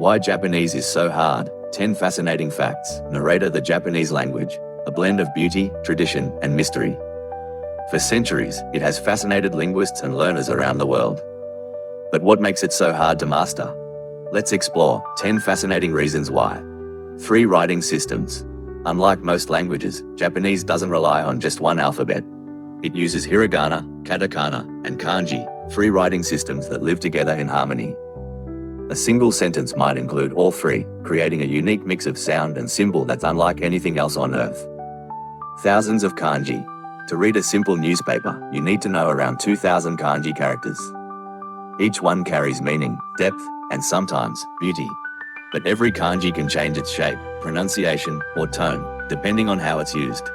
Why Japanese is so hard, 10 fascinating facts. Narrator: the Japanese language, a blend of beauty, tradition, and mystery. For centuries, it has fascinated linguists and learners around the world. But what makes it so hard to master? Let's explore 10 fascinating reasons why. 3 writing systems. Unlike most languages, Japanese doesn't rely on just one alphabet. It uses hiragana, katakana, and kanji, 3 writing systems that live together in harmony. A single sentence might include all 3, creating a unique mix of sound and symbol that's unlike anything else on earth. Thousands of kanji. To read a simple newspaper, you need to know around 2,000 kanji characters. Each one carries meaning, depth, and sometimes beauty. But every kanji can change its shape, pronunciation, or tone, depending on how it's used.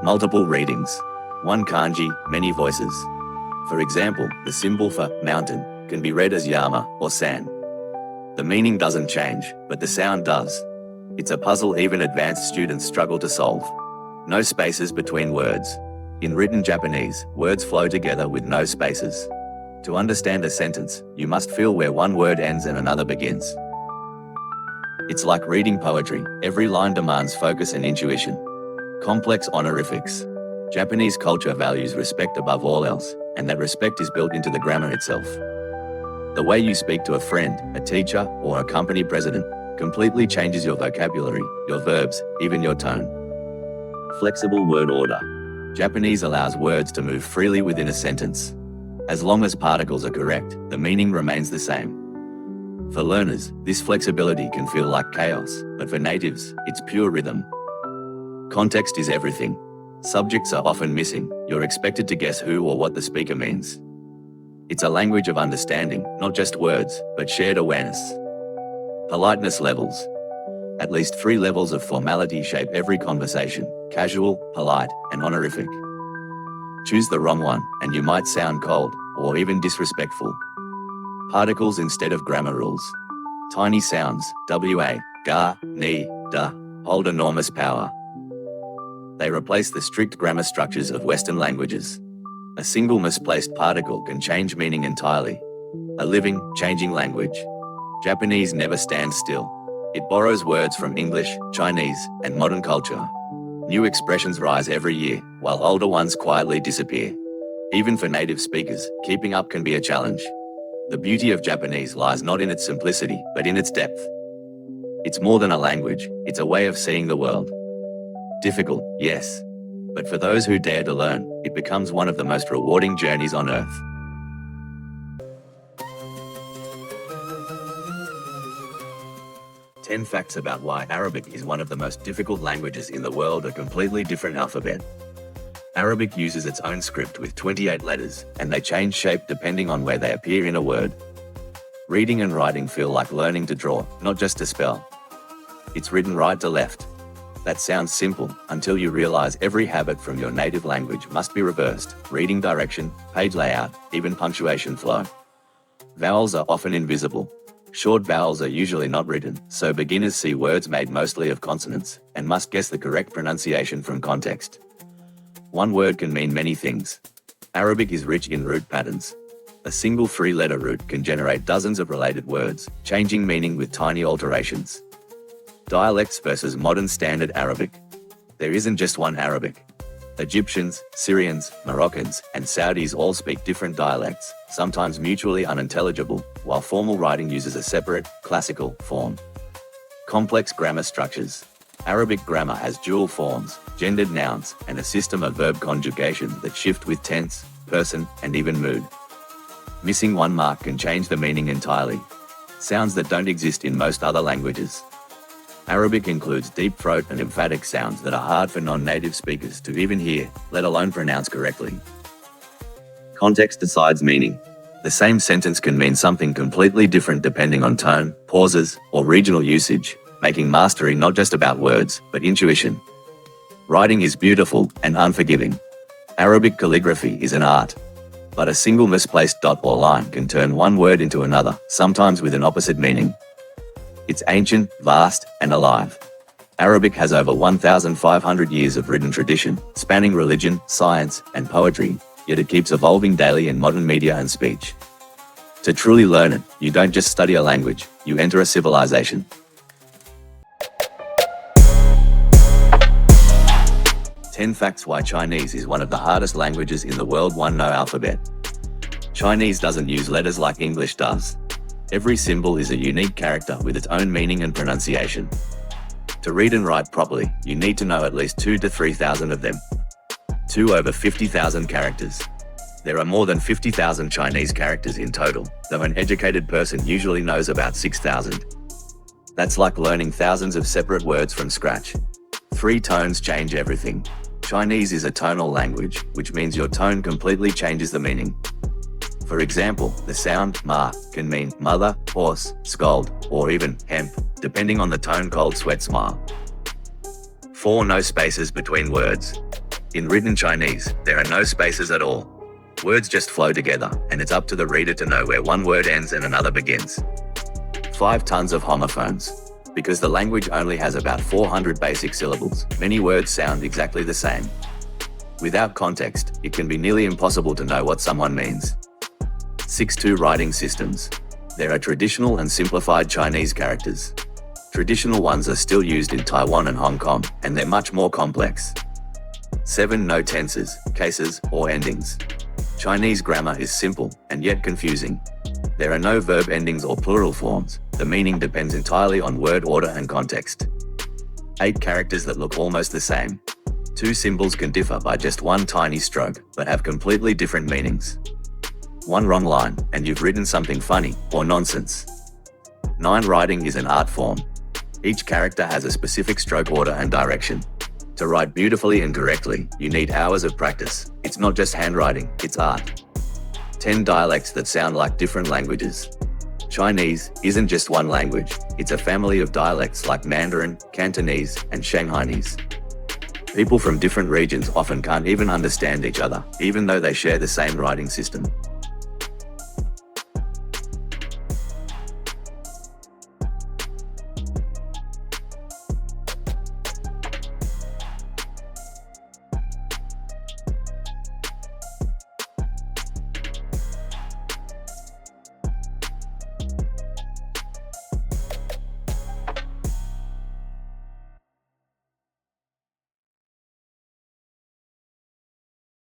Multiple readings. One kanji, many voices. For example, the symbol for mountain can be read as yama or san. The meaning doesn't change, but the sound does. It's a puzzle even advanced students struggle to solve. No spaces between words. In written Japanese, words flow together with no spaces. To understand a sentence, you must feel where one word ends and another begins. It's like reading poetry, every line demands focus and intuition. Complex honorifics. Japanese culture values respect above all else, and that respect is built into the grammar itself. The way you speak to a friend, a teacher, or a company president completely changes your vocabulary, your verbs, even your tone. Flexible word order. Japanese allows words to move freely within a sentence. As long as particles are correct, the meaning remains the same. For learners, this flexibility can feel like chaos, but for natives, it's pure rhythm. Context is everything. Subjects are often missing. You're expected to guess who or what the speaker means. It's a language of understanding, not just words, but shared awareness. Politeness levels. At least 3 levels of formality shape every conversation: casual, polite, and honorific. Choose the wrong one, and you might sound cold, or even disrespectful. Particles instead of grammar rules. Tiny sounds, wa, ga, ni, da, hold enormous power. They replace the strict grammar structures of Western languages. A single misplaced particle can change meaning entirely. A living, changing language. Japanese never stands still. It borrows words from English, Chinese, and modern culture. New expressions rise every year, while older ones quietly disappear. Even for native speakers, keeping up can be a challenge. The beauty of Japanese lies not in its simplicity, but in its depth. It's more than a language, it's a way of seeing the world. Difficult, yes. But for those who dare to learn, it becomes one of the most rewarding journeys on earth. Ten facts about why Arabic is one of the most difficult languages in the world. A completely different alphabet. Arabic uses its own script with 28 letters, and they change shape depending on where they appear in a word. Reading and writing feel like learning to draw, not just to spell. It's written right to left. That sounds simple, until you realize every habit from your native language must be reversed: reading direction, page layout, even punctuation flow. Vowels are often invisible. Short vowels are usually not written, so beginners see words made mostly of consonants, and must guess the correct pronunciation from context. One word can mean many things. Arabic is rich in root patterns. A single 3-letter root can generate dozens of related words, changing meaning with tiny alterations. Dialects versus modern standard Arabic. There isn't just one Arabic. Egyptians, Syrians, Moroccans, and Saudis all speak different dialects, sometimes mutually unintelligible, while formal writing uses a separate, classical form. Complex grammar structures. Arabic grammar has dual forms, gendered nouns, and a system of verb conjugation that shift with tense, person, and even mood. Missing one mark can change the meaning entirely. Sounds that don't exist in most other languages. Arabic includes deep throat and emphatic sounds that are hard for non-native speakers to even hear, let alone pronounce correctly. Context decides meaning. The same sentence can mean something completely different depending on tone, pauses, or regional usage, making mastery not just about words, but intuition. Writing is beautiful and unforgiving. Arabic calligraphy is an art. But a single misplaced dot or line can turn one word into another, sometimes with an opposite meaning. It's ancient, vast, and alive. Arabic has over 1,500 years of written tradition, spanning religion, science, and poetry, yet it keeps evolving daily in modern media and speech. To truly learn it, you don't just study a language, you enter a civilization. 10 facts why Chinese is one of the hardest languages in the world. 1. No alphabet. Chinese doesn't use letters like English does. Every symbol is a unique character with its own meaning and pronunciation. To read and write properly, you need to know at least 2,000 to 3,000 of them. 2. Over 50,000 characters. There are more than 50,000 Chinese characters in total, though an educated person usually knows about 6,000. That's like learning thousands of separate words from scratch. 3. Tones change everything. Chinese is a tonal language, which means your tone completely changes the meaning. For example, the sound ma can mean mother, horse, scold, or even hemp, depending on the tone. Cold sweat smile. 4. No spaces between words. In written Chinese, there are no spaces at all. Words just flow together, and it's up to the reader to know where one word ends and another begins. 5. Tons of homophones. Because the language only has about 400 basic syllables, many words sound exactly the same. Without context, it can be nearly impossible to know what someone means. 6. 2 writing systems. There are traditional and simplified Chinese characters. Traditional ones are still used in Taiwan and Hong Kong, and they're much more complex. 7. No tenses, cases, or endings. Chinese grammar is simple, and yet confusing. There are no verb endings or plural forms. The meaning depends entirely on word order and context. 8. Characters that look almost the same. 2 symbols can differ by just one tiny stroke, but have completely different meanings. 1 wrong line, and you've written something funny, or nonsense. 9. Writing is an art form. Each character has a specific stroke order and direction. To write beautifully and correctly, you need hours of practice. It's not just handwriting, it's art. 10 dialects that sound like different languages. Chinese isn't just one language, it's a family of dialects like Mandarin, Cantonese, and Shanghainese. People from different regions often can't even understand each other, even though they share the same writing system.